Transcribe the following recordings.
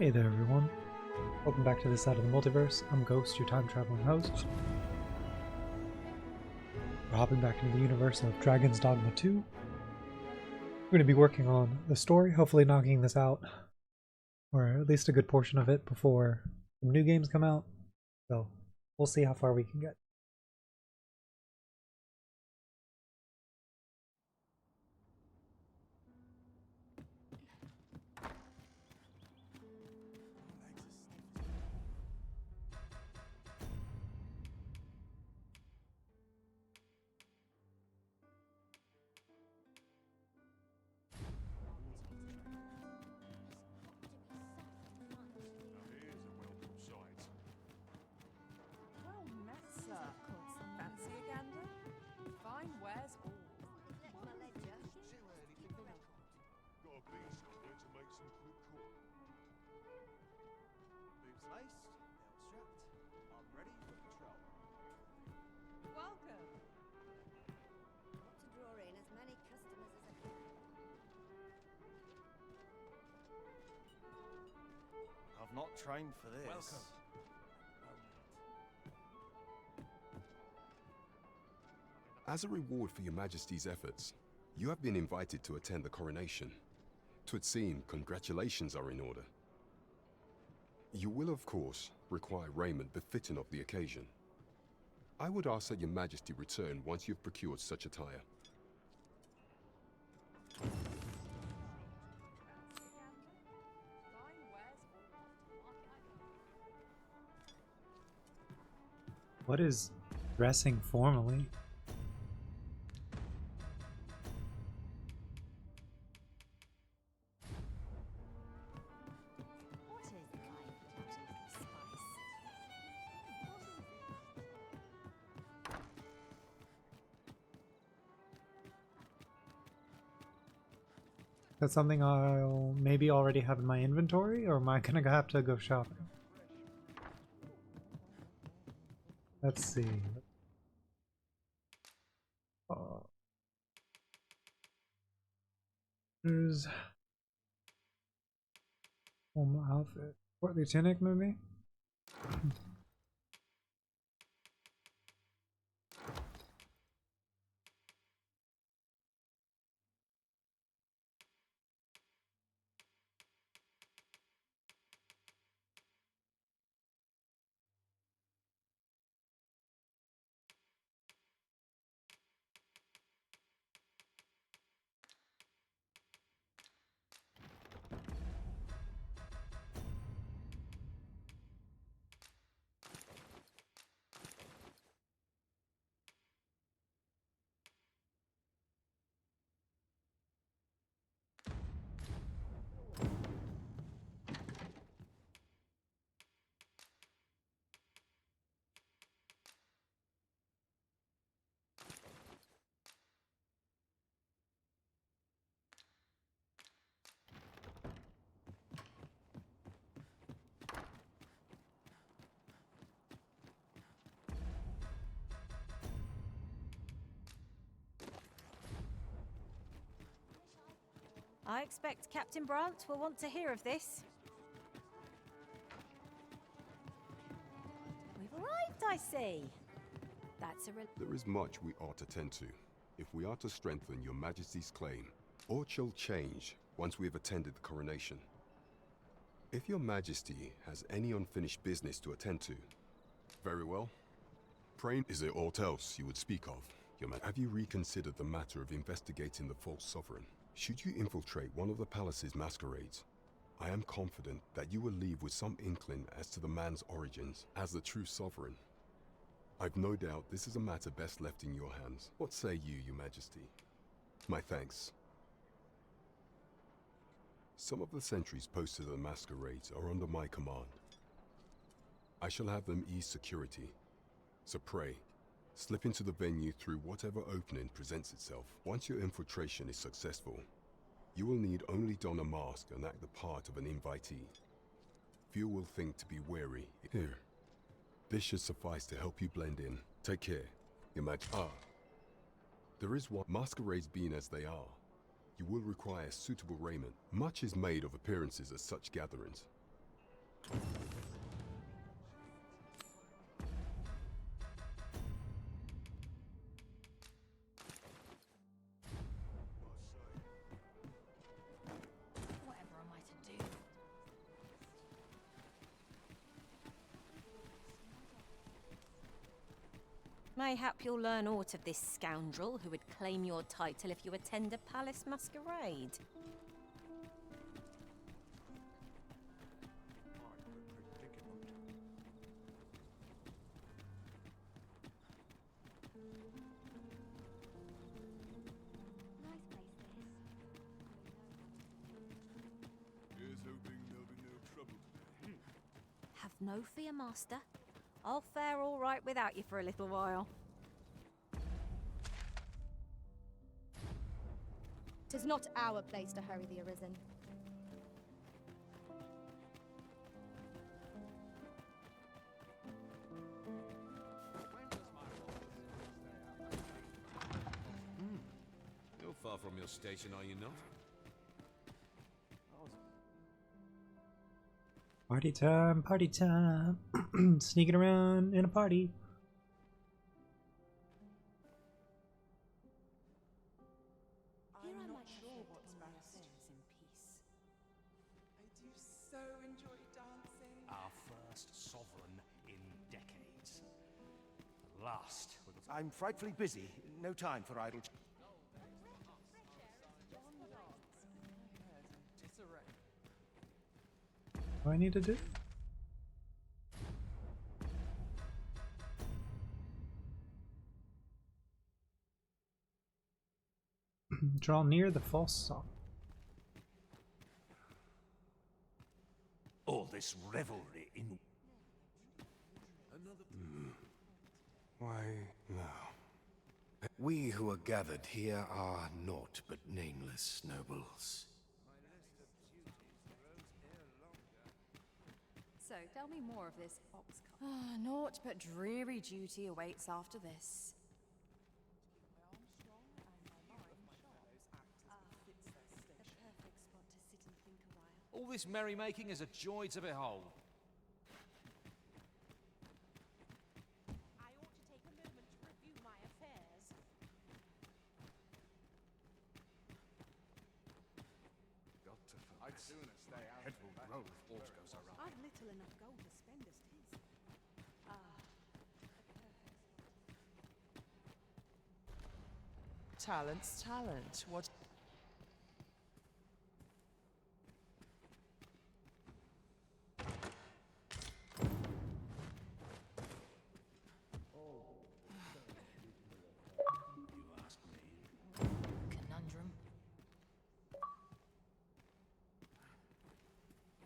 Hey there everyone, welcome back to this side of the multiverse. I'm Ghost, your time-traveling host. We're hopping back into the universe of Dragon's Dogma 2. We're going to be working on the story, hopefully knocking this out, or at least a good portion of it before some new games come out. So we'll see how far we can get. I've not trained for this. Welcome. As a reward for your Majesty's efforts, you have been invited to attend the coronation. 'Twould seem congratulations are in order. You will, of course, require raiment befitting of the occasion. I would ask that your Majesty return once you've procured such attire. What is dressing formally? That's something I'll maybe already have in my inventory, or am I gonna have to go shopping? Let's see. There's home outfit. Portly tunic, maybe? I expect Captain Brandt will want to hear of this. We've arrived, I see. That's a There is much we ought to tend to, if we are to strengthen your Majesty's claim. All shall change once we have attended the coronation. If your Majesty has any unfinished business to attend to, very well. Pray, is there aught else you would speak of, Your Majesty? Have you reconsidered the matter of investigating the false sovereign? Should you infiltrate one of the palace's masquerades, I am confident that you will leave with some inkling as to the man's origins as the true sovereign. I've no doubt this is a matter best left in your hands. What say you, Your Majesty? My thanks. Some of the sentries posted at the masquerades are under my command. I shall have them ease security, so pray, slip into the venue through whatever opening presents itself. Once your infiltration is successful, you will need only don a mask and act the part of an invitee. Few will think to be wary. Here. This should suffice to help you blend in. Take care, Your Majesty. There is one. Masquerades being as they are, you will require suitable raiment. Much is made of appearances at such gatherings. Mayhap you'll learn aught of this scoundrel who would claim your title if you attend a palace masquerade. Here's hoping there'll be no trouble today. Have no fear, master. I'll fare all right without you for a little while. 'Tis not our place to hurry the Arisen. You're far from your station, are you not? Party time, party time. Sneaking around in a party. Here I might sure what's best in peace. I do so enjoy dancing. Our first sovereign in decades. The last. I'm frightfully busy. No time for idle. What do I need to do? Draw near the false song. All this revelry in. Why, no. We who are gathered here are naught but nameless nobles. So, tell me more of this ox cart. Naught but dreary duty awaits after this. All this merrymaking is a joy to behold. I ought to take a moment to review my affairs. Got to focus. I'd sooner stay out. Head will roll if all goes awry. I've little enough gold to spend as 'tis. Talent's talent. What? Conundrum.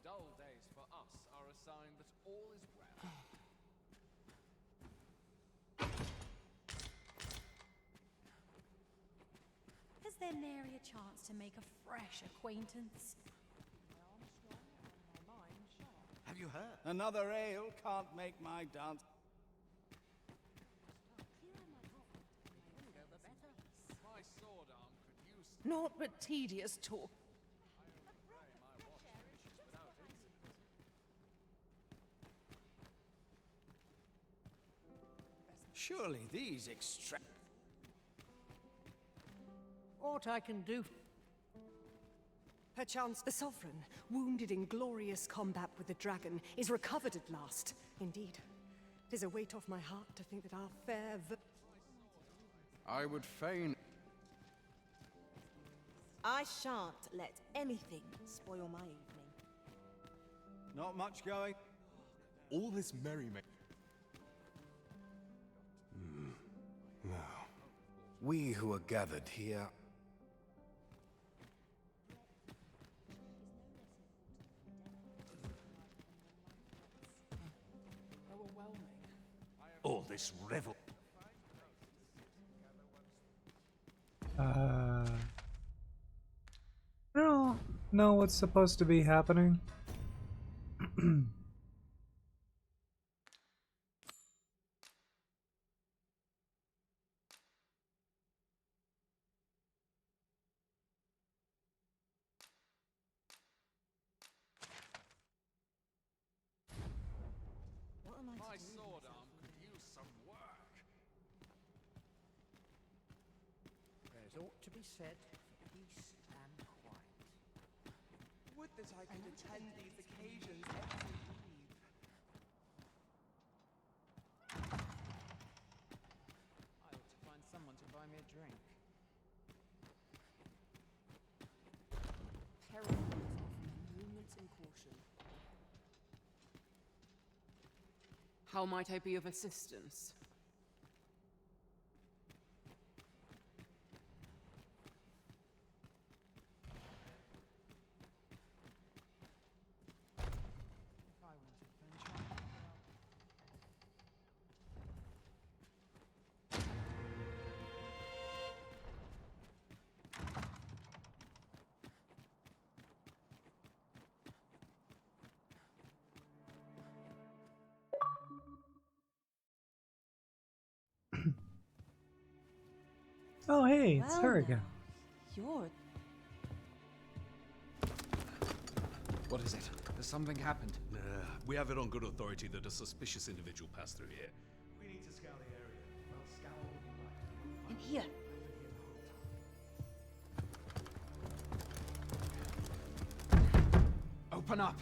Dull days for us are a sign that all is well. Is there nary a chance to make a fresh acquaintance? Have you heard? Another ale can't make my dance. My sword arm could use Naught but tedious talk. Surely these extract. Aught I can do. Perchance the Sovereign, wounded in glorious combat with the dragon, is recovered at last. Indeed, 'tis a weight off my heart to think that our fair I would fain. I shan't let anything spoil my evening. Not much going. All this merrymaking. No. We who are gathered here All this revel. I don't know what's supposed to be happening. What am I my to do? sword arm could use some work. There's ought to be said for peace and quiet. Would that I could attend these occasions every eve. caution. How might I be of assistance? Oh, hey, it's her again. You're... What is it? Has something happened? We have it on good authority that a suspicious individual passed through here. We need to scour the area. Well, scour what we like. in here. Open up!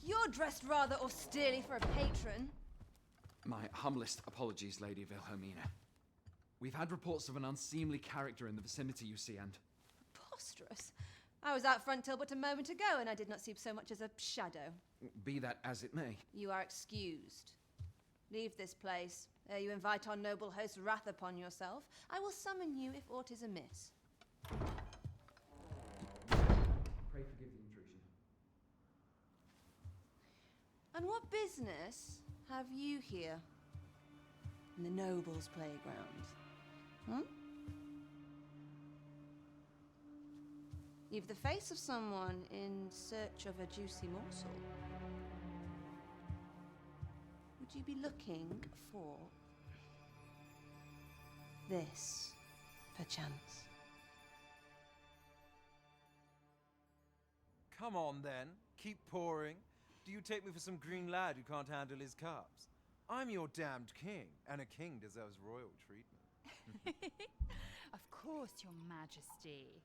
You're dressed rather austerely for a patron. My humblest apologies, Lady Wilhelmina. We've had reports of an unseemly character in the vicinity, you see, and... Preposterous. I was out front till but a moment ago, and I did not see so much as a shadow. Be that as it may. You are excused. Leave this place, ere you invite our noble host's wrath upon yourself. I will summon you if aught is amiss. Pray forgive the intrusion. And what business have you here? In the nobles' playground? Hmm? You've the face of someone in search of a juicy morsel. Would you be looking for this, perchance? Come on, then. Keep pouring. Do you take me for some green lad who can't handle his cups? I'm your damned king, and a king deserves royal treatment. Of course, Your Majesty.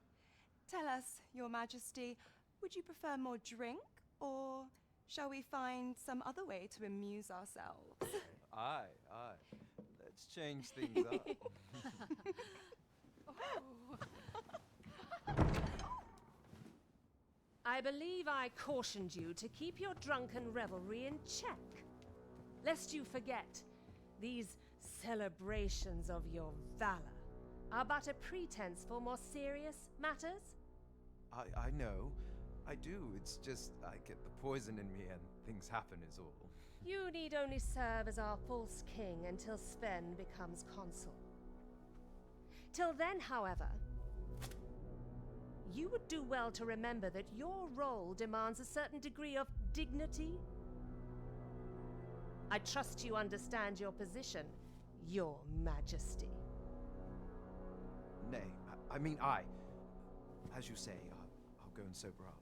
Tell us, Your Majesty, would you prefer more drink, or shall we find some other way to amuse ourselves? Aye, aye. Let's change things up. I believe I cautioned you to keep your drunken revelry in check, lest you forget these celebrations of your valor are but a pretense for more serious matters. I know. I do. It's just I get the poison in me and things happen is all. You need only serve as our false king until Sven becomes consul. Till then, however, you would do well to remember that your role demands a certain degree of dignity. I trust you understand your position, Your Majesty. Nay, I mean I. As you say, I'll go and sober up.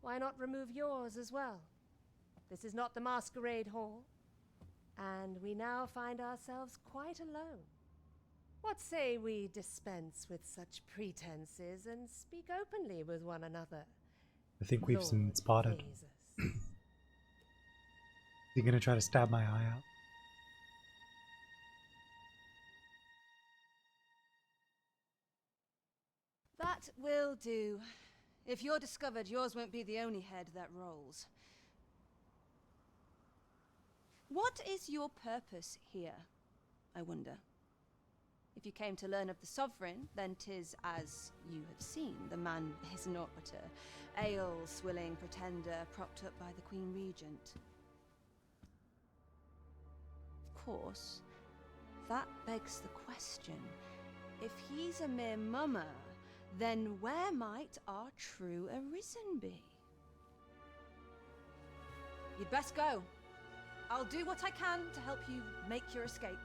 Why not remove yours as well? This is not the masquerade hall, and we now find ourselves quite alone. What say we dispense with such pretenses and speak openly with one another? I think we've been Lord spotted. Phaesus. You're gonna try to stab my eye out. That will do. If you're discovered, yours won't be the only head that rolls. What is your purpose here, I wonder? If you came to learn of the Sovereign, then 'tis as you have seen. The man is naught but a ale-swilling pretender propped up by the Queen Regent. Of course, that begs the question. If he's a mere mummer, then where might our true Arisen be? You'd best go. I'll do what I can to help you make your escape.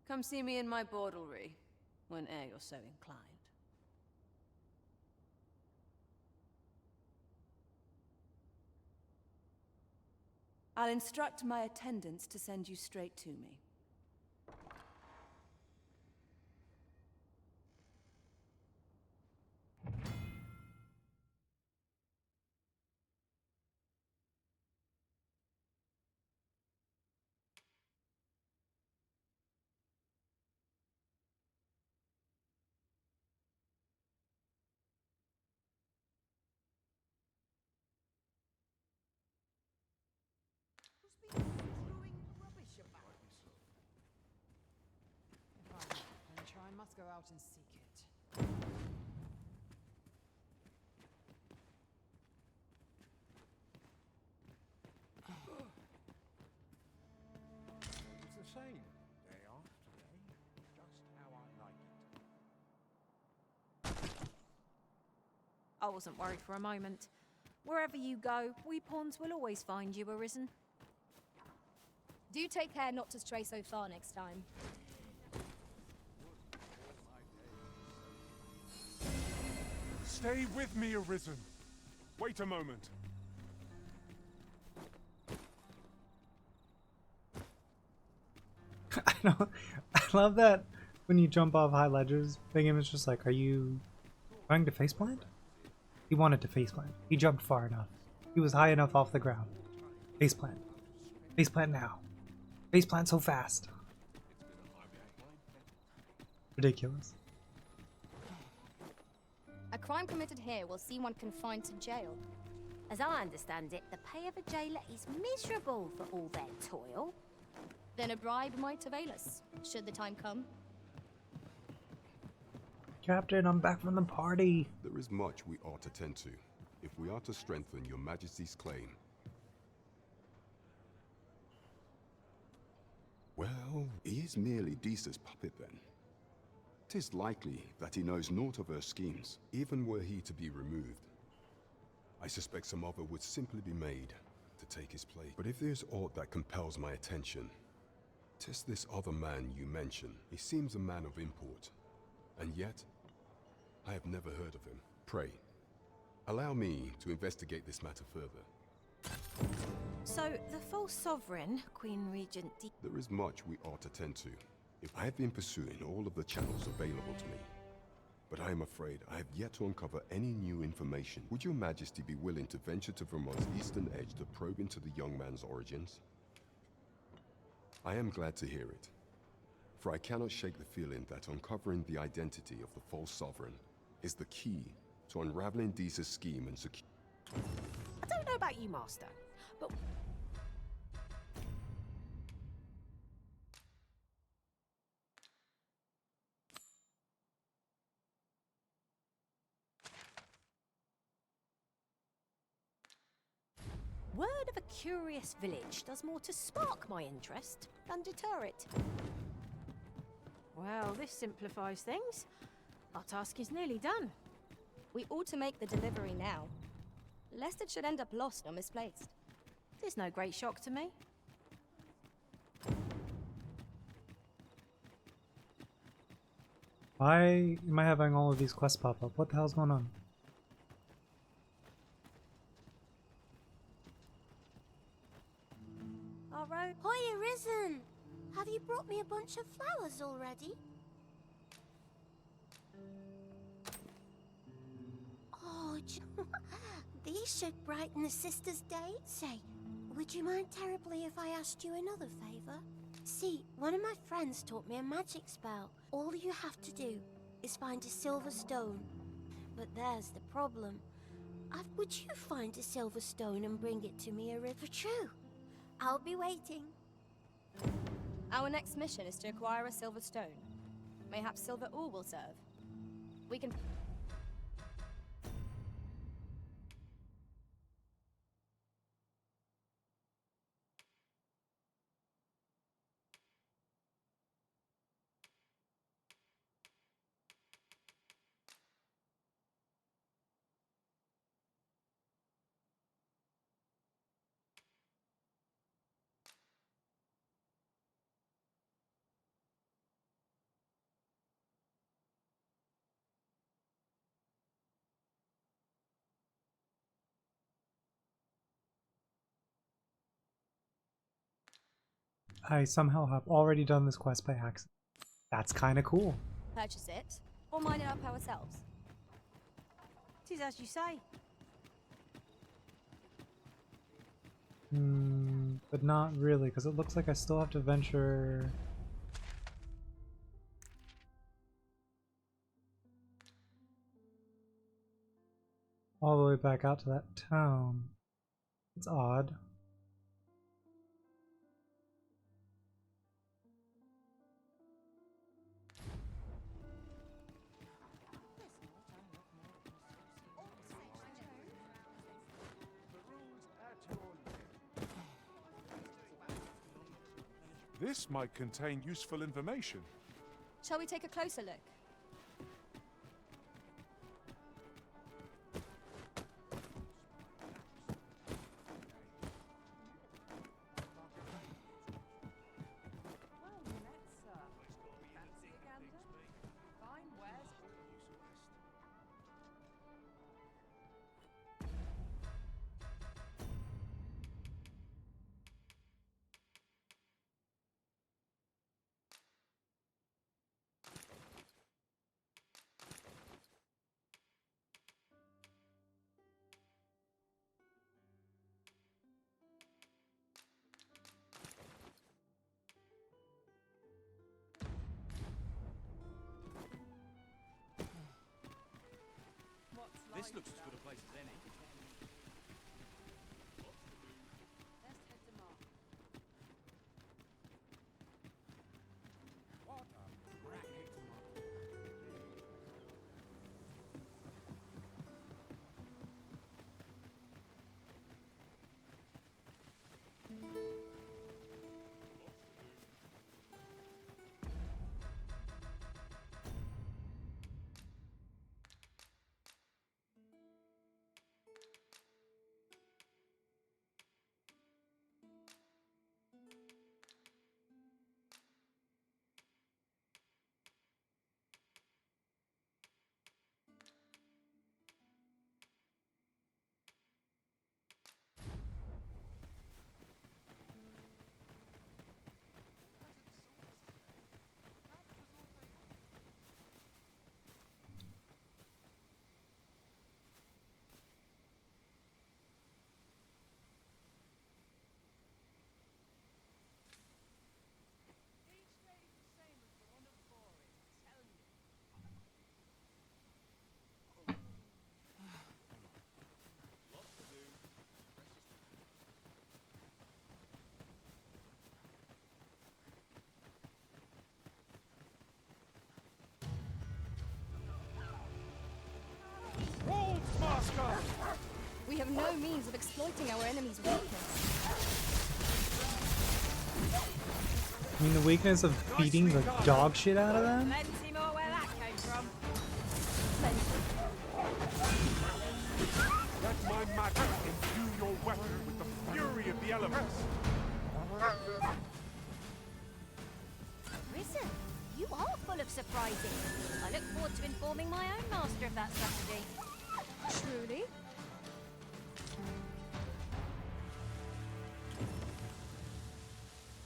Come see me in my bordlery, whene'er you're so inclined. I'll instruct my attendants to send you straight to me. And I must go out and seek it. It's the same, day after day, just how I like it. I wasn't worried for a moment. Wherever you go, we pawns will always find you, Arisen. Do take care not to stray so far next time. Stay with me, Arisen. Wait a moment. I love that when you jump off high ledges, the game is just like, are you trying to faceplant? He wanted to faceplant. He jumped far enough. He was high enough off the ground. Faceplant. Faceplant now. Faceplant so fast. Ridiculous. A crime committed here will see one confined to jail. As I understand it, the pay of a jailer is miserable for all their toil. Then a bribe might avail us, should the time come. Captain, I'm back from the party. There is much we ought to tend to, if we are to strengthen your Majesty's claim. Well, he is merely Disa's puppet then. 'Tis likely that he knows naught of her schemes, even were he to be removed. I suspect some other would simply be made to take his place. But if there's aught that compels my attention, 'tis this other man you mention. He seems a man of import, and yet I have never heard of him. Pray, allow me to investigate this matter further. So, the false sovereign, Queen Regent There is much we ought to tend to. If I have been pursuing all of the channels available to me, but I am afraid I have yet to uncover any new information. Would your Majesty be willing to venture to Vermont's eastern edge to probe into the young man's origins? I am glad to hear it, for I cannot shake the feeling that uncovering the identity of the false sovereign is the key to unraveling Disa's scheme and secure. I don't know about you, Master, but word of a curious village does more to spark my interest than deter it. Well, this simplifies things. Our task is nearly done. We ought to make the delivery now, lest it should end up lost or misplaced. There's no great shock to me. Why am I having all of these quests pop up? What the hell's going on? Alright. Hi, Arisen! Have you brought me a bunch of flowers already? Oh, these should brighten the sisters' day. Say, would you mind terribly if I asked you another favor? See, one of my friends taught me a magic spell. All you have to do is find a silver stone. But there's the problem. Would you find a silver stone and bring it to me, for true? I'll be waiting. Our next mission is to acquire a silver stone. Mayhaps silver ore will serve. We can... I somehow have already done this quest by accident. That's kind of cool. Purchase it, or mine it up ourselves. 'Tis as you say. But not really, because it looks like I still have to venture... all the way back out to that town. It's odd. This might contain useful information. Shall we take a closer look? This looks as good a place as any. We have no means of exploiting our enemy's weakness. I mean, the weakness of beating the dog shit out of them? Plenty more where that came from. Let my magic imbue your weapon with the fury of the elements. Risen, you are full of surprises. I look forward to informing my own master of that strategy. Truly?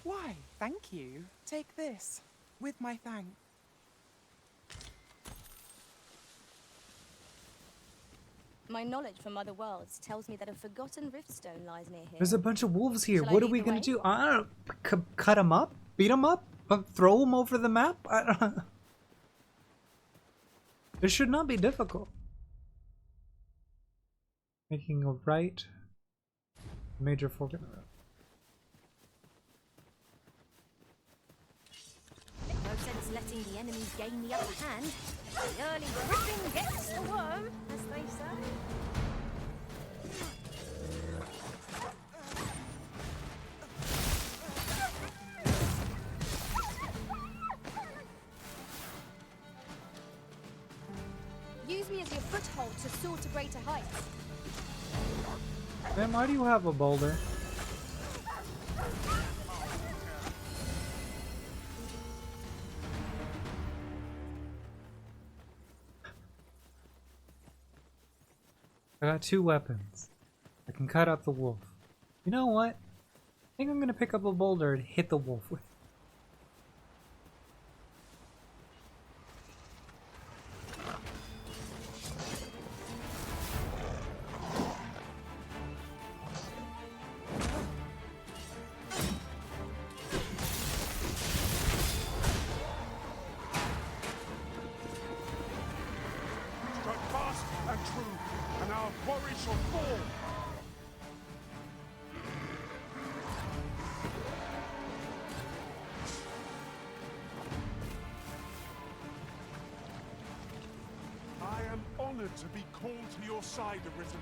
Why, thank you. Take this, with my thanks. My knowledge from other worlds tells me that a forgotten riftstone lies near here. There's a bunch of wolves here. Shall I What are lead we the gonna way? do? I don't know. Cut them up? Beat them up? Throw them over the map? I don't know. This should not be difficult. Making a right. Major fork in the road. No sense letting the enemy gain the upper hand. The early gripping gets the worm, as they say. Use me as your foothold to soar to greater heights. Man, why do you have a boulder? I got 2 weapons. I can cut up the wolf. You know what? I think I'm gonna pick up a boulder and hit the wolf with it. Strike fast and true, and our quarry shall fall. I am honored to be called to your side, Arisen.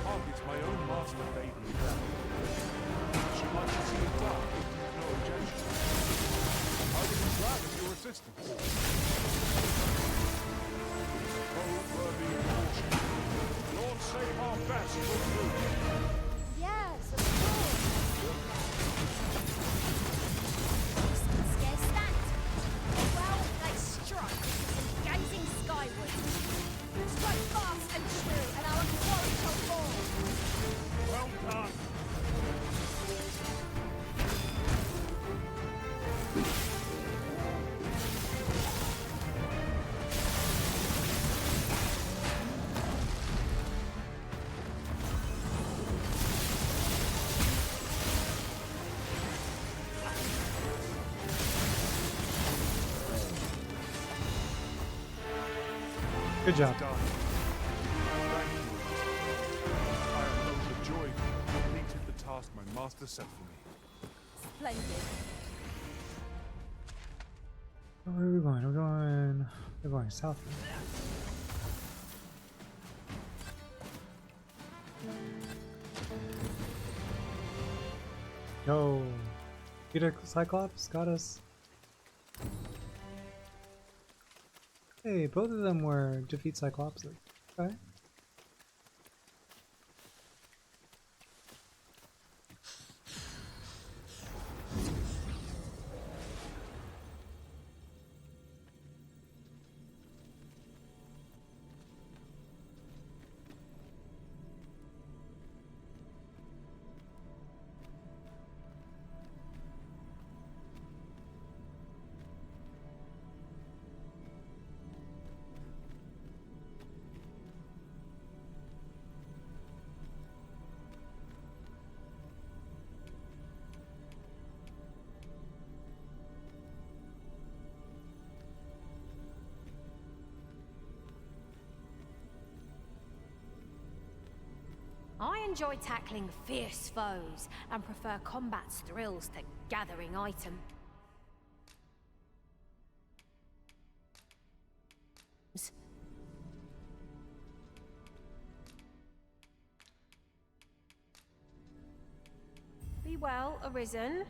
Targets my own master bade me down. She might see it done, no objection. I would be glad of your assistance. Oh, worthy of caution. Lord save our best will do. Yes, of course. Scarce stand. Well, they strike, gazing skyward. Strike fast and true, and our quarry shall fall. Well done. Good job. Done. Thank you. I am overjoyed to have completed the task my master set for me. Splendid. Where are we going? We're going south. Yo, Peter Cyclops got us. Hey, both of them were defeat Cyclops. Okay. I enjoy tackling fierce foes and prefer combat's thrills to gathering items. Be well, Arisen.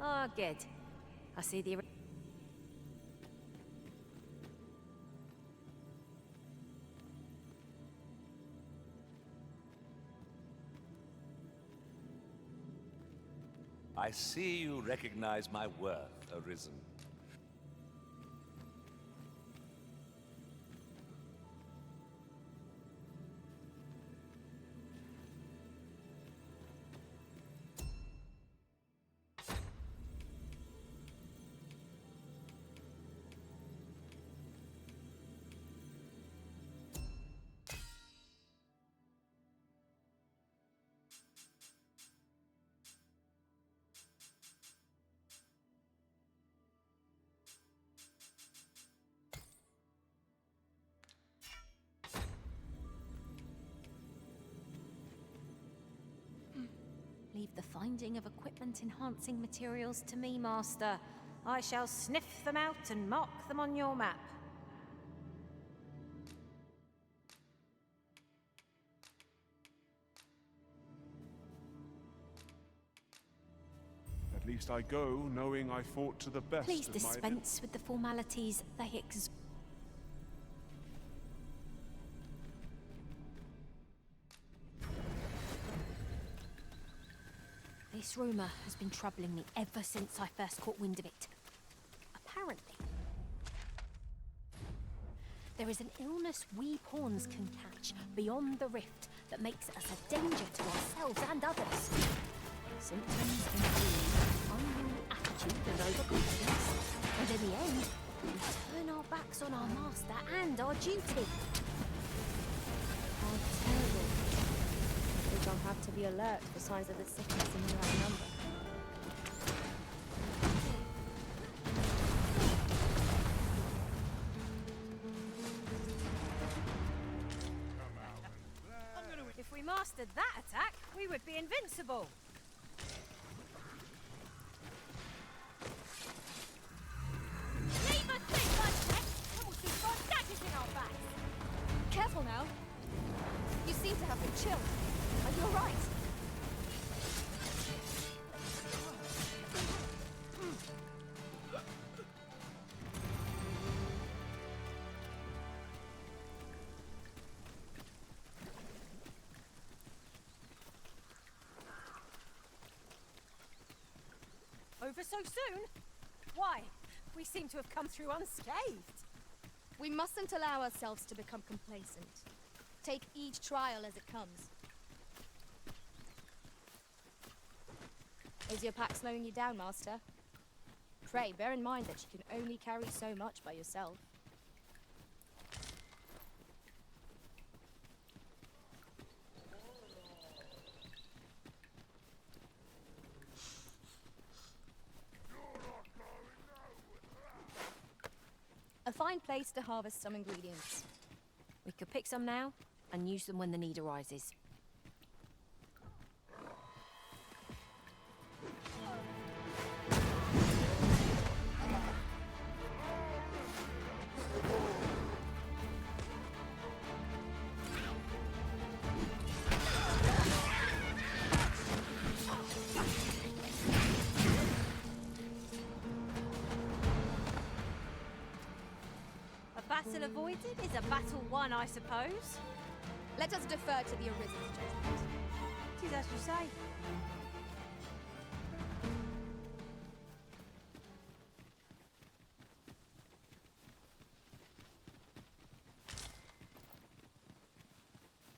Ah, good. I see the... I see you recognize my worth, Arisen. leave the finding of equipment-enhancing materials to me, Master. I shall sniff them out and mark them on your map. At least I go knowing I fought to the best Please of my dispense with the formalities. They This rumour has been troubling me ever since I first caught wind of it. Apparently, there is an illness we pawns can catch beyond the rift that makes us a danger to ourselves and others. Symptoms include unruly attitude and overconfidence, and in the end, we turn our backs on our master and our duty. How terrible. I think I'll have to be alert for signs of the sickness in the right number. If we mastered that attack, we would be invincible. Leave us be, Budget, and we'll keep our daggers in our backs. Careful now. You seem to have been chilled. Are you alright? Over so soon? Why? We seem to have come through unscathed. We mustn't allow ourselves to become complacent. Take each trial as it comes. Is your pack slowing you down, Master? Pray, bear in mind that you can only carry so much by yourself. A fine place to harvest some ingredients. We could pick some now and use them when the need arises. Battle avoided is a battle won, I suppose. Let us defer to the Arisen's judgment. It is as you say.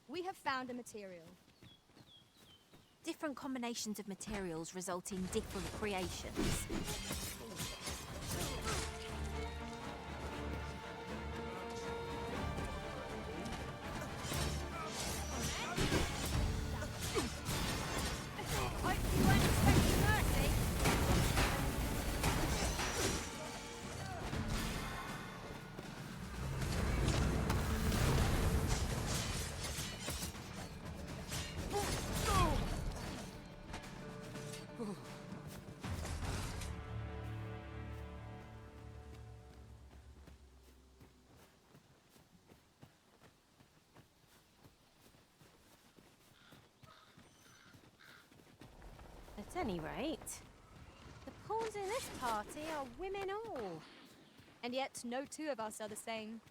We have found a material. Different combinations of materials result in different creations. At any rate, the pawns in this party are women all. And yet, no two of us are the same.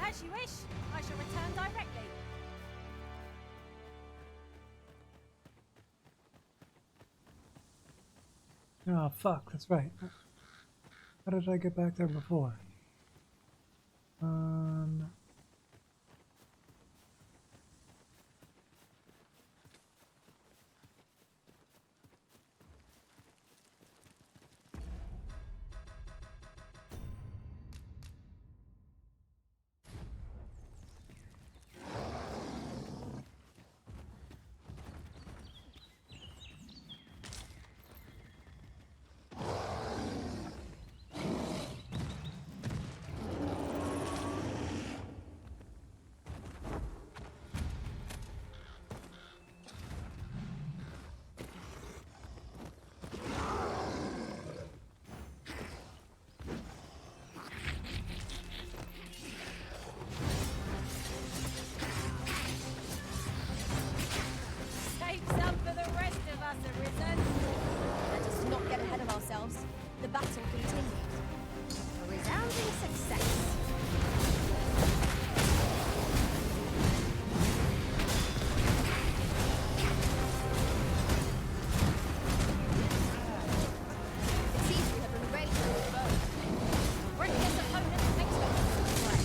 As you wish. I shall return directly. Oh, fuck, that's right. How did I get back there before? Save some for the rest of us, Arisen. Let us not get ahead of ourselves. The battle continues. A resounding success. It seems we have been ready for the foe. Bring this opponent makes them play.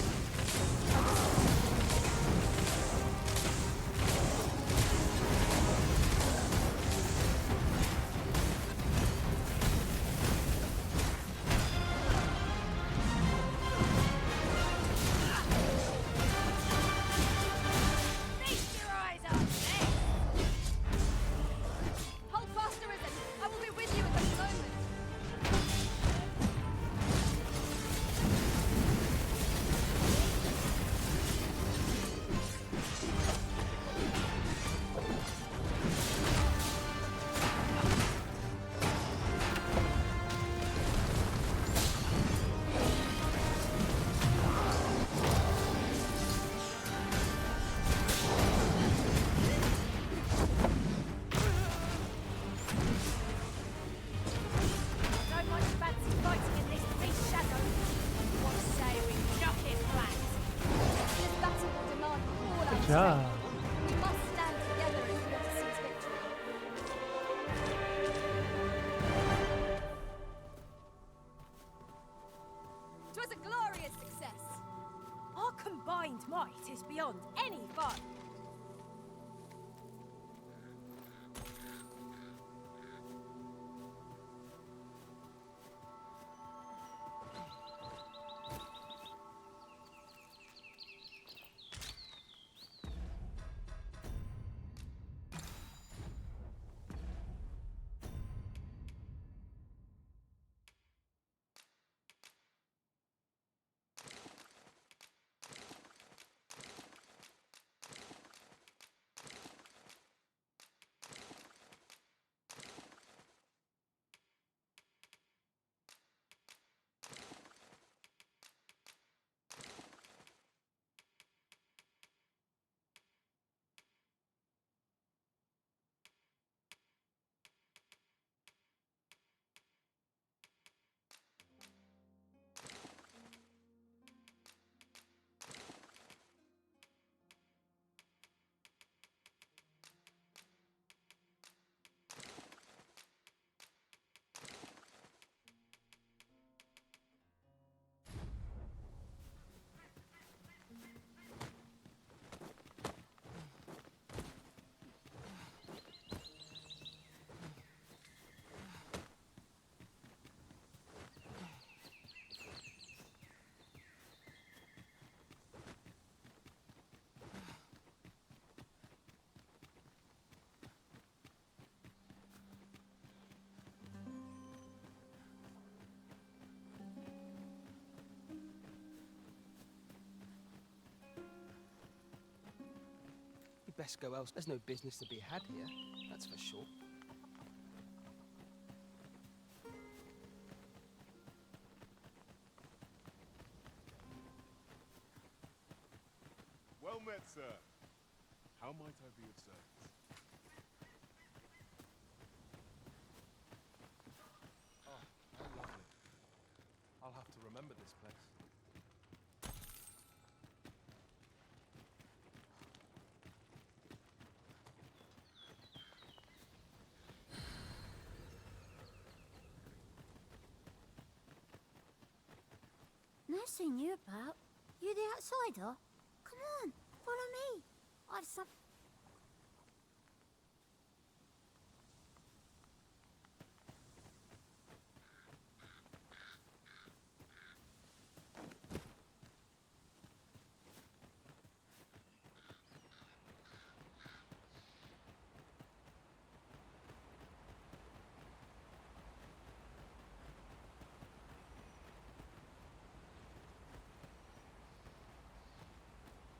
Feast your eyes on this! Hold fast, Arisen. I will be with you at this moment. Don't much fancy fighting in this beast shadow. What say we knock it flat? This battle will demand all our Good job. strength. We must stand together if we are to seize victory. Twas a glorious success. Our combined might is beyond any foe. We'd best go else. There's no business to be had here, that's for sure. Well met, sir. How might I be of service? Oh, how lovely. I'll have to remember this place. I've seen you about. You the outsider? Come on, follow me. I've some...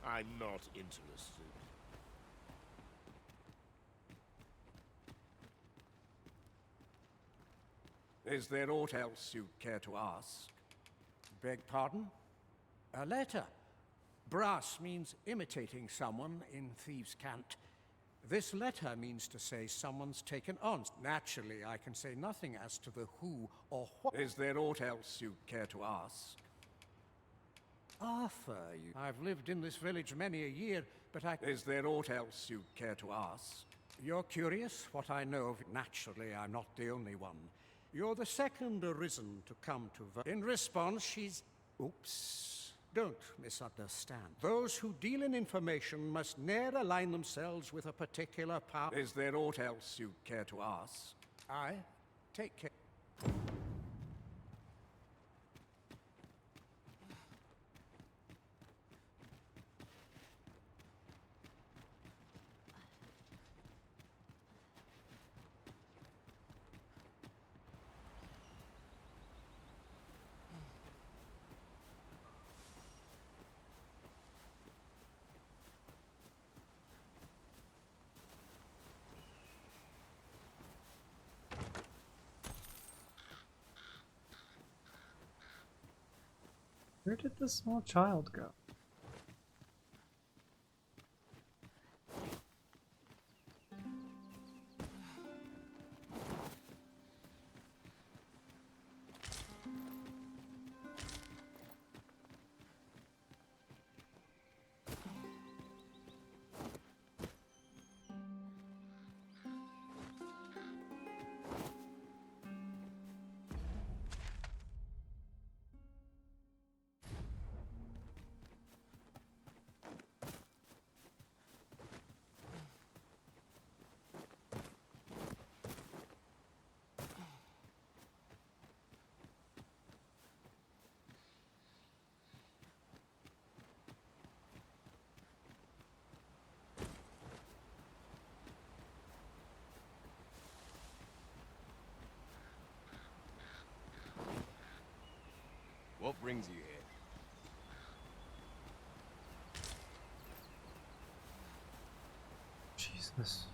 I'm not interested. Is there aught else you'd care to ask? Beg pardon? A letter. Brass means imitating someone in thieves' cant. This letter means to say someone's taken on. Naturally, I can say nothing as to the who or what. Is there aught else you'd care to ask? Arthur, I've lived in this village many a year, but Is there aught else you'd care to ask? You're curious what I know of. Naturally, I'm not the only one. You're the second arisen to come to In response, she's... Oops. Don't misunderstand. Those who deal in information must ne'er align themselves with a particular power. Is there aught else you'd care to ask? I take care. Where did the small child go? What brings you here? Jesus.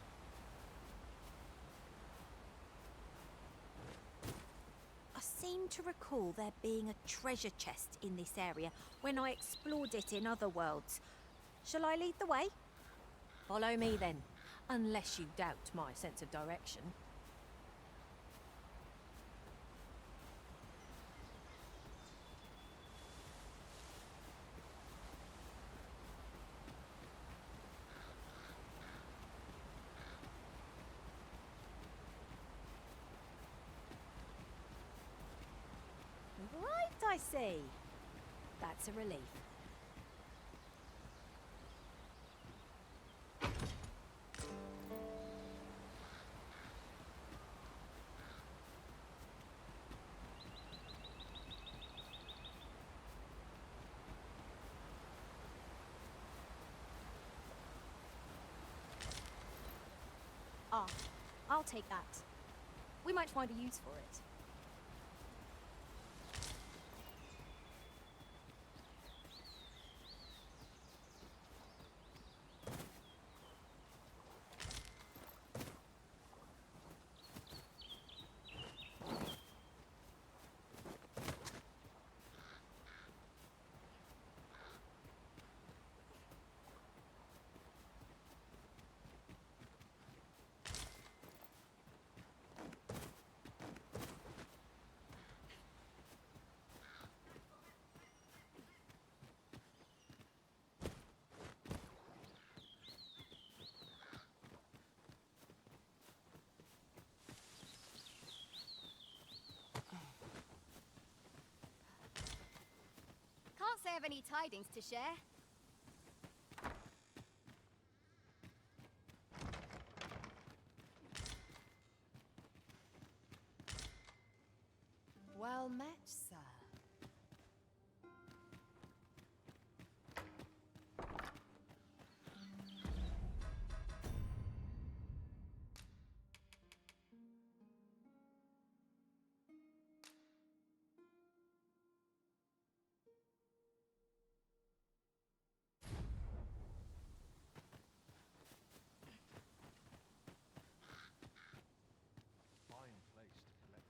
I seem to recall there being a treasure chest in this area when I explored it in other worlds. Shall I lead the way? Follow me then, unless you doubt my sense of direction. Right, I see. That's a relief. Ah, I'll take that. We might find a use for it. have any tidings to share? Well met, sir.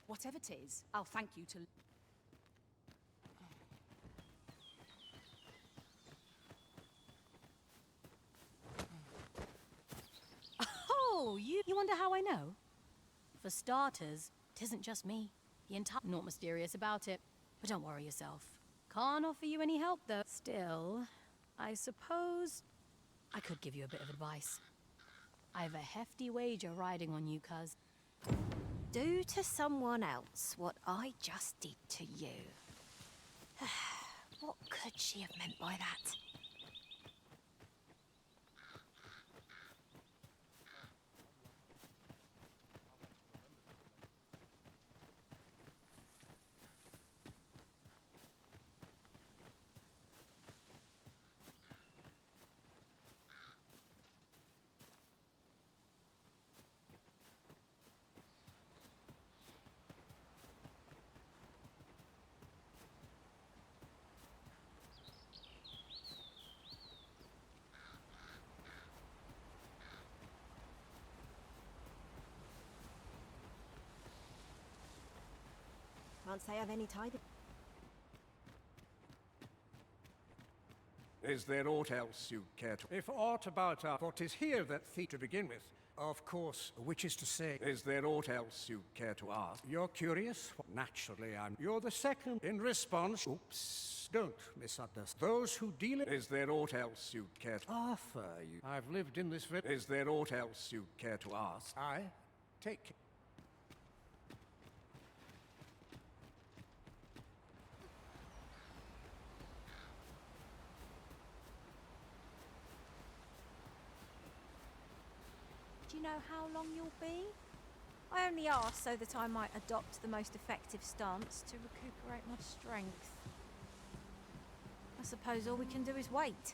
Whatever it is, I'll thank you to... Oh, you wonder how I know? For starters, it isn't just me. The entire... Not mysterious about it. But don't worry yourself. Can't offer you any help, though. Still, I suppose I could give you a bit of advice. I have a hefty wager riding on you, cuz. Do to someone else what I just did to you. What could she have meant by that? Can't say I've any tidings. Is there aught else you care to... If aught about what is here that to begin with, of course, which is to say... Is there aught else you care to ask? You're curious? Naturally, You're the second in response... Oops. Don't misunderstand. Those who deal it... Is there aught else you care to... Arthur, you... I've lived in this... Is there aught else you care to ask? I take... Do you know how long you'll be? I only asked so that I might adopt the most effective stance to recuperate my strength. I suppose all we can do is wait.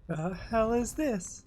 The hell is this?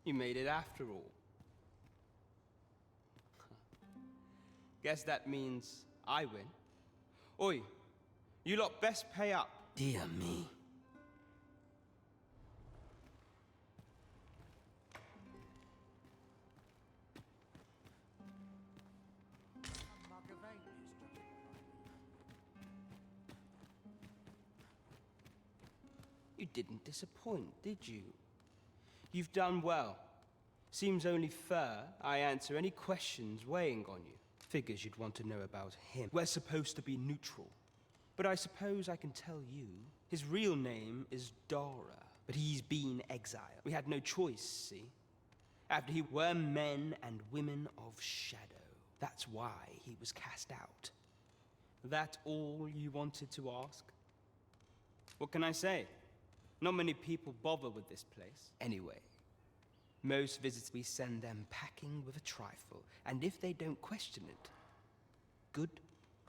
You made it after all. Guess that means I win. Oi, you lot best pay up. Dear me. You didn't disappoint, did you? You've done well. Seems only fair I answer any questions weighing on you. Figures you'd want to know about him. We're supposed to be neutral. But I suppose I can tell you, his real name is Dara. But he's been exiled. We had no choice, see? After he were men and women of shadow. That's why he was cast out. That all you wanted to ask? What can I say? Not many people bother with this place. Anyway, most visitors we send them packing with a trifle, and if they don't question it, good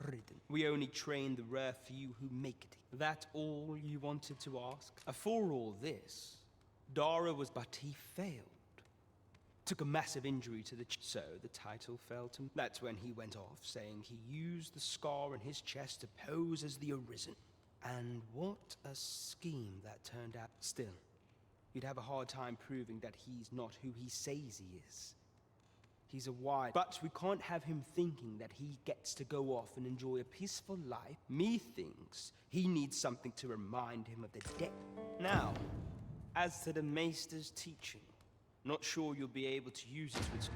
riddance. We only train the rare few who make it. That all you wanted to ask? For all this, Dara was, but he failed. Took a massive injury to the so the title fell to him. That's when he went off, saying he used the scar in his chest to pose as the Arisen. And what a scheme that turned out. Still, you'd have a hard time proving that he's not who he says he is. He's a wide, but we can't have him thinking that he gets to go off and enjoy a peaceful life. Methinks he needs something to remind him of the debt. Now, as to the Maester's teaching, not sure you'll be able to use it to its...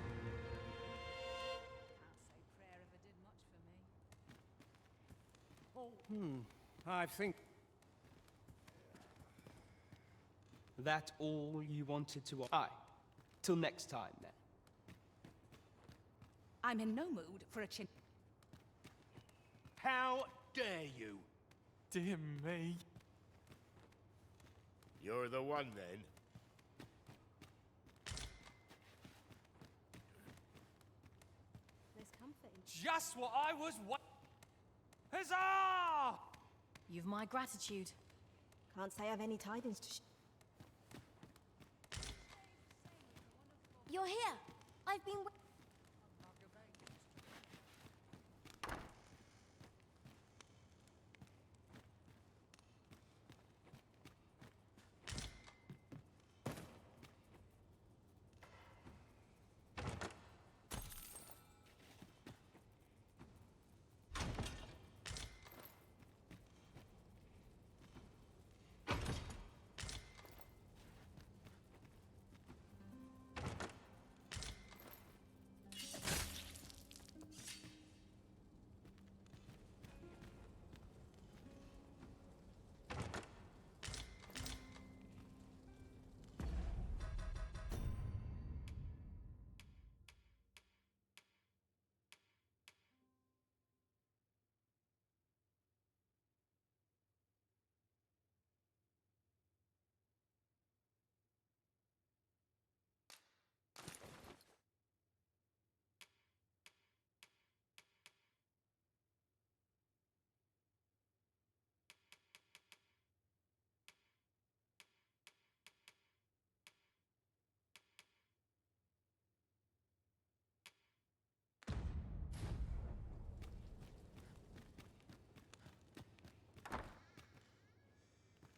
I think... That all you wanted to... Aye. Till next time, then. I'm in no mood for a chin. How dare you? Dear me. You're the one, then. There's comfort in... Just what I was Huzzah! You've my gratitude. Can't say I've any tidings to You're here. I've been...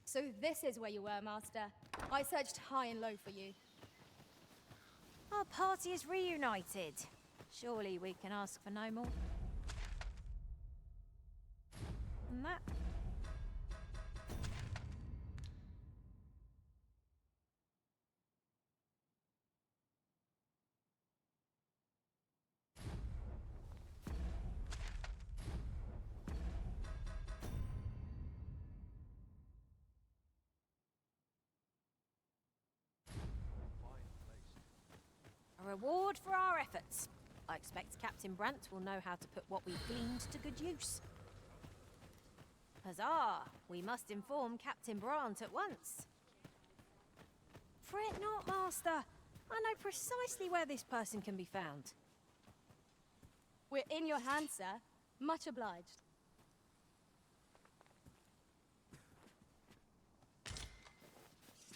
So this is where you were, Master. I searched high and low for you. Our party is reunited. Surely we can ask for no more. And that... A reward for our efforts. I expect Captain Brant will know how to put what we've gleaned to good use. Huzzah! We must inform Captain Brant at once. Fret not, Master. I know precisely where this person can be found. We're in your hands, sir. Much obliged.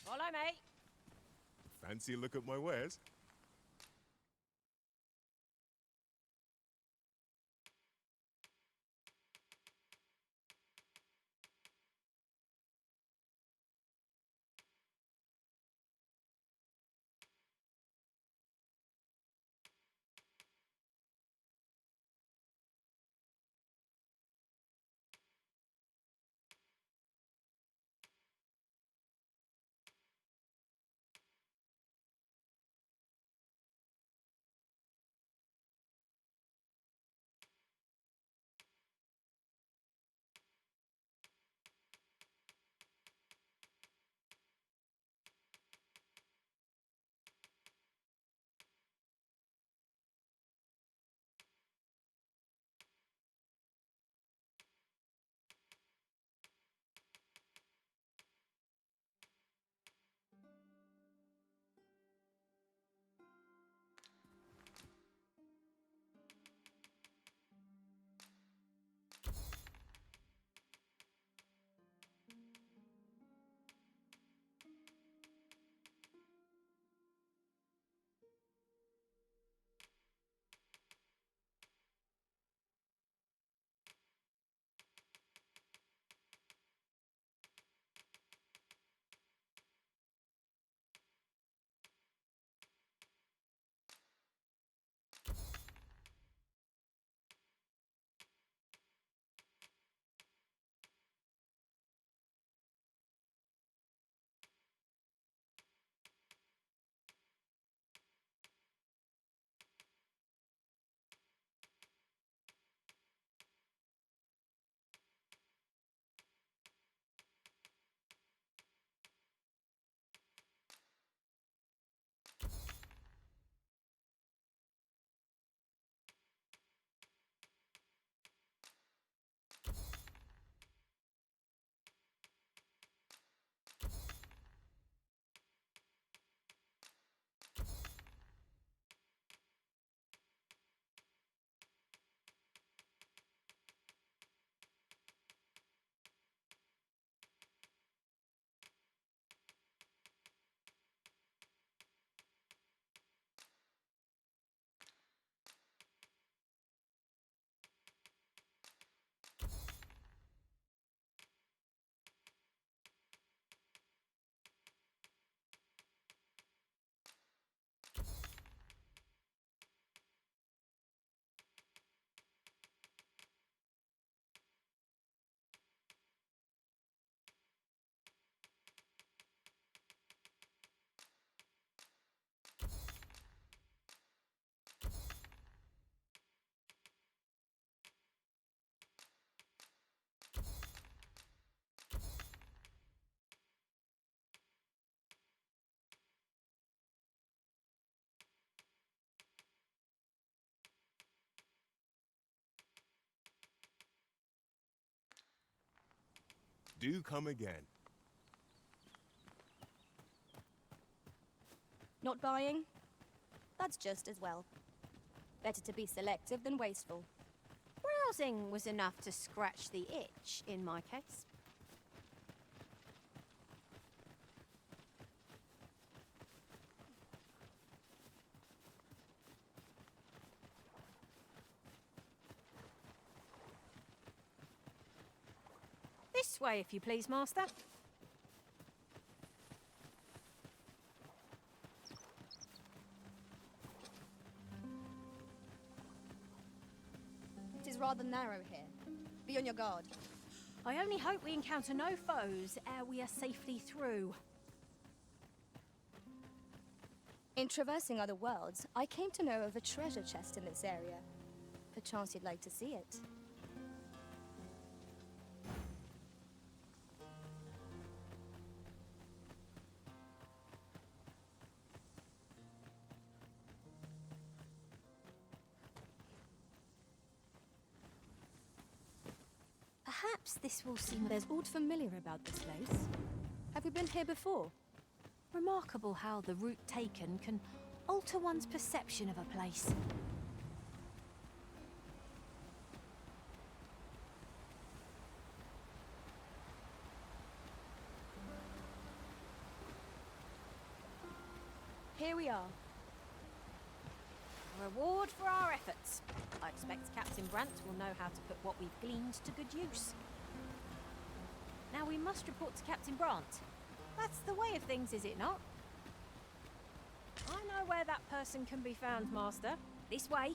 Follow me. Fancy a look at my wares? Do come again. Not buying? That's just as well. Better to be selective than wasteful. Browsing was enough to scratch the itch in my case. This way, if you please, Master. It is rather narrow here. Be on your guard. I only hope we encounter no foes ere we are safely through. In traversing other worlds, I came to know of a treasure chest in this area. Perchance you'd like to see it. Perhaps this will seem... There's aught familiar about this place. Have we been here before? Remarkable how the route taken can alter one's perception of a place. here we are. A reward for our efforts. I expect Captain Brant will know how to put what we've gleaned to good use. Now we must report to Captain Brant. That's the way of things, is it not? I know where that person can be found, Master. This way.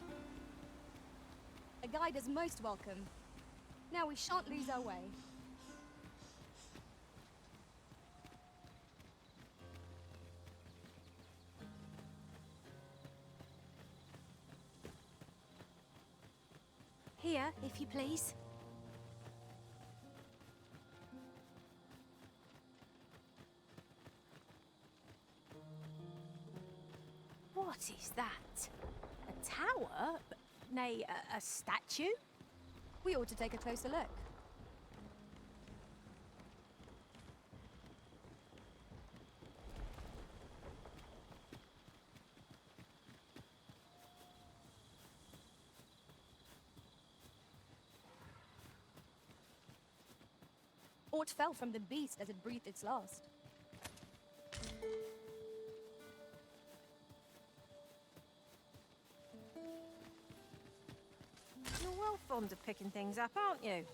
A guide is most welcome. Now we shan't lose our way. Here, if you please. What is that? A tower? Nay, a statue? We ought to take a closer look. Aught fell from the beast as it breathed its last. You're well fond of picking things up, aren't you?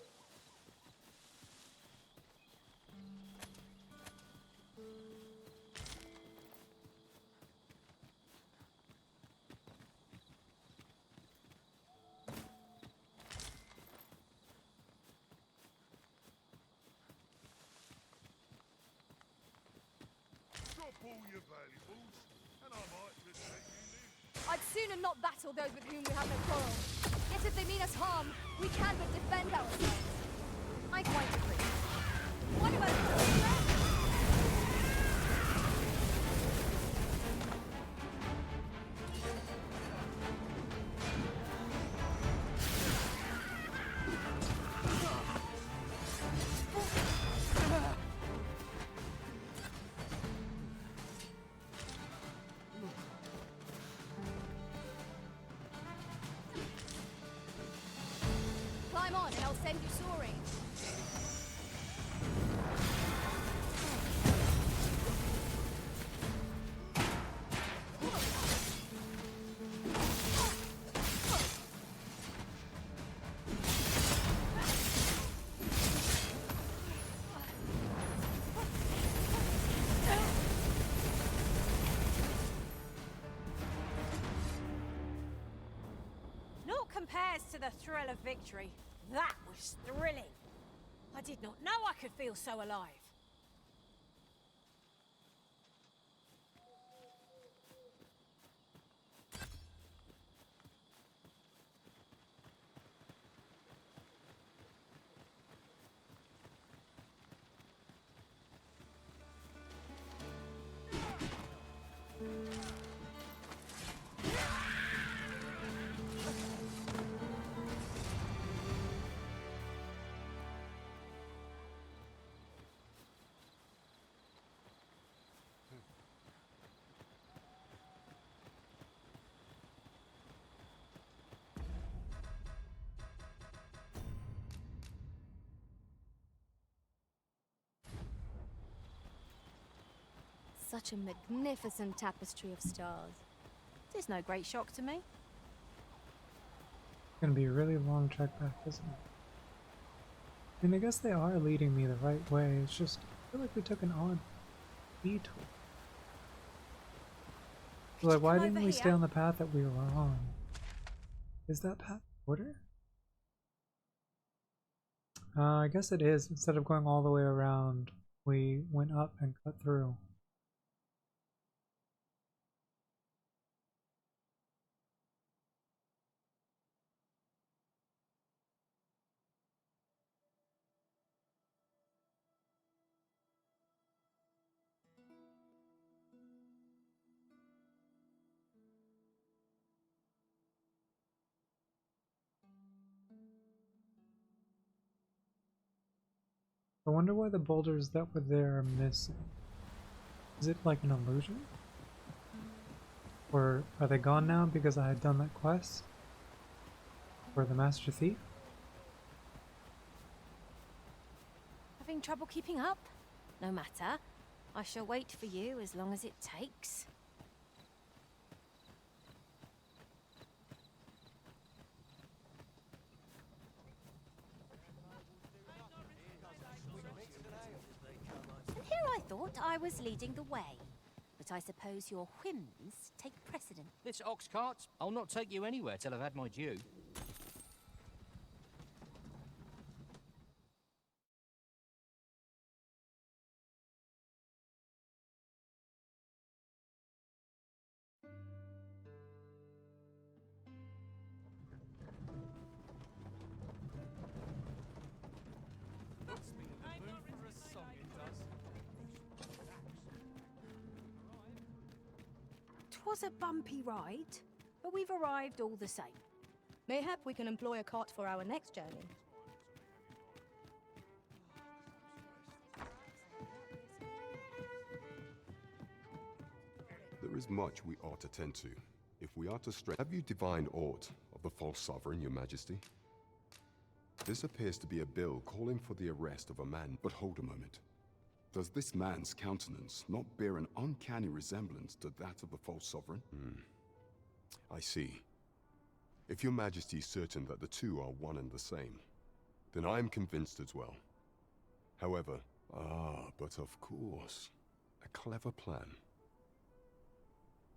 Drop all your valuables, and I might just let you live. I'd sooner not battle those with whom we have no quarrel. Yet if they mean us harm, we can but defend ourselves. I quite agree. What about the Climb on and I'll send you soaring. Naught compares to the thrill of victory. That was thrilling. I did not know I could feel so alive. Such a magnificent tapestry of stars. It's no great shock to me. It's gonna be a really long trek back, isn't it? I mean, I guess they are leading me the right way. It's just, I feel like we took an odd detour. Like, why didn't we stay on the path that we were on? Is that path order? I guess it is. Instead of going all the way around, we went up and cut through. I wonder why the boulders that were there are missing. Is it like an illusion? Or are they gone now because I had done that quest? For the Master Thief? Having trouble keeping up? No matter. I shall wait for you as long as it takes. thought I was leading the way. But I suppose your whims take precedent. This ox cart, I'll not take you anywhere till I've had my due. Puts me in the mood for a song, it does. 'Twas a bumpy ride, but we've arrived all the same. Mayhap we can employ a cart for our next journey. There is much we ought to tend to. If we are to strengthen... Have you divined aught of the false sovereign, your majesty? This appears to be a bill calling for the arrest of a man. But hold a moment. Does this man's countenance not bear an uncanny resemblance to that of the false sovereign? I see. If your majesty is certain that the two are one and the same, then I am convinced as well. However, but of course, a clever plan.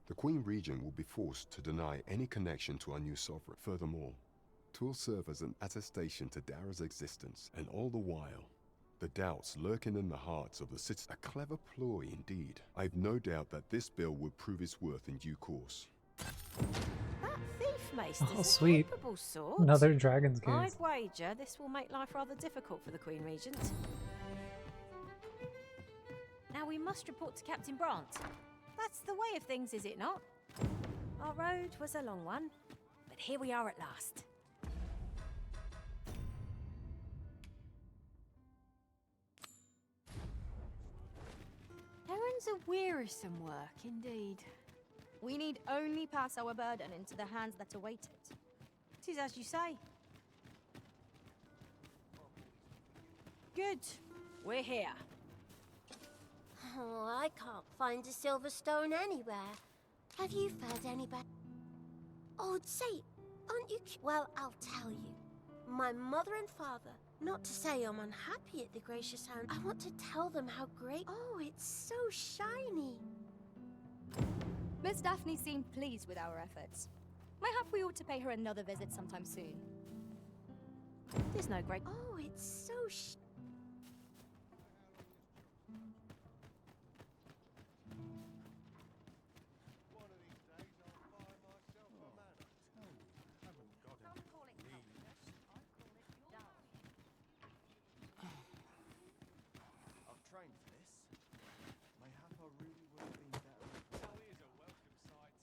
The Queen Regent will be forced to deny any connection to our new sovereign. Furthermore, 'twill serve as an attestation to Dara's existence, and all the while, the doubts lurking in the hearts of the citizens. A clever ploy indeed. I've no doubt that this bill will prove its worth in due course. That thief maester's Oh, a sweet. capable sort. Another Dragon's case. I'd wager this will make life rather difficult for the Queen Regent. Now we must report to Captain Brant. That's the way of things, is it not? Our road was a long one, but here we are at last. Errands are wearisome work, indeed. We need only pass our burden into the hands that await it. 'Tis as you say. Good. We're here. Oh, I can't find a silver stone anywhere. Have you found anybody? Oh, say, aren't you... Well, I'll tell you. My mother and father, not to say I'm unhappy at the gracious hand, I want to tell them how great... Oh, it's so shiny. Miss Daphne seemed pleased with our efforts. Mayhap we ought to pay her another visit sometime soon. There's no great... Oh, it's so I've trained for this. Mayhap I really would have been better. Now here's a welcome sight.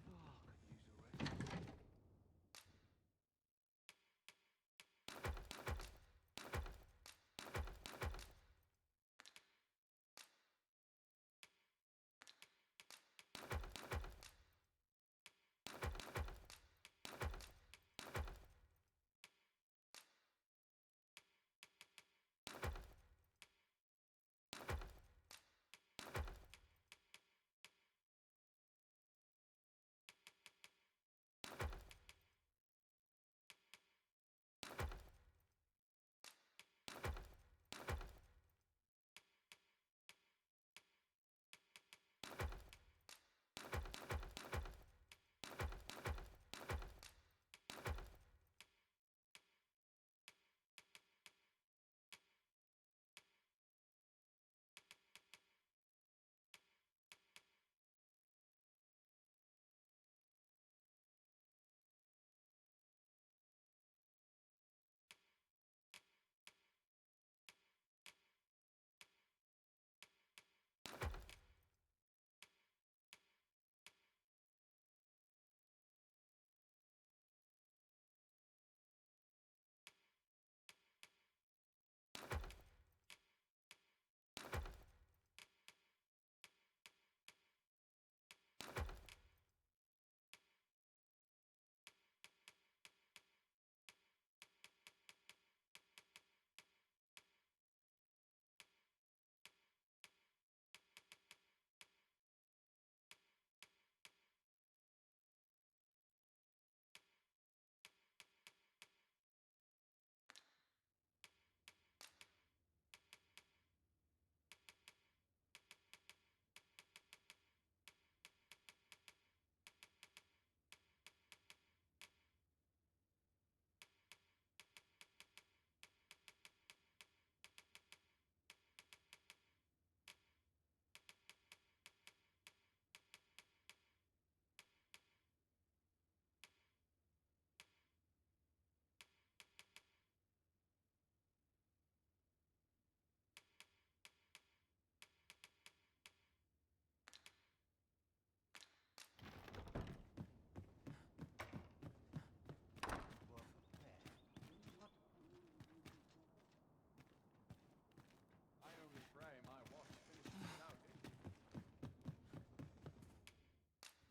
Oh, could use a rest.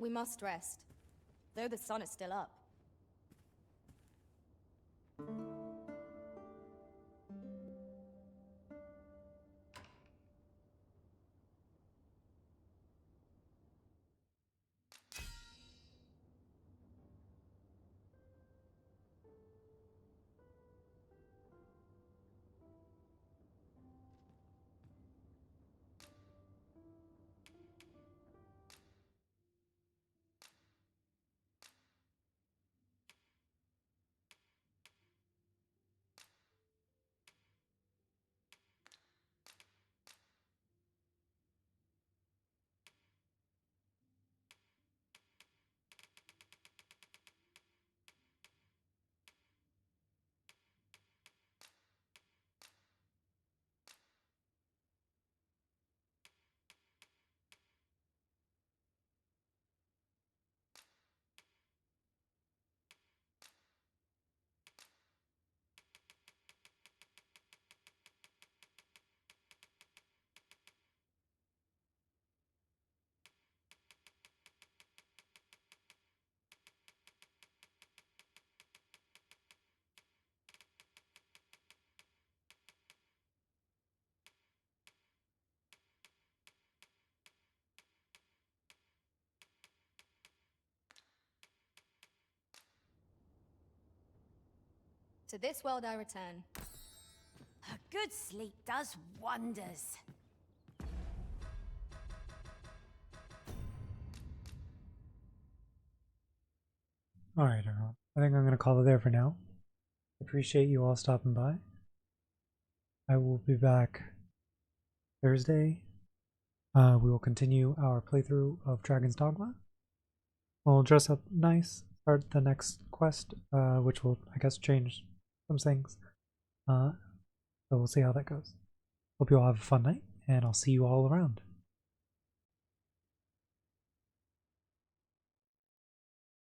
We must rest, though the sun is still up. To this world I return. A good sleep does wonders. Alright, everyone. I think I'm going to call it there for now. Appreciate you all stopping by. I will be back Thursday. We will continue our playthrough of Dragon's Dogma. We'll dress up nice, start the next quest, which will, I guess, change some things. So we'll see how that goes. Hope you all have a fun night, and I'll see you all around.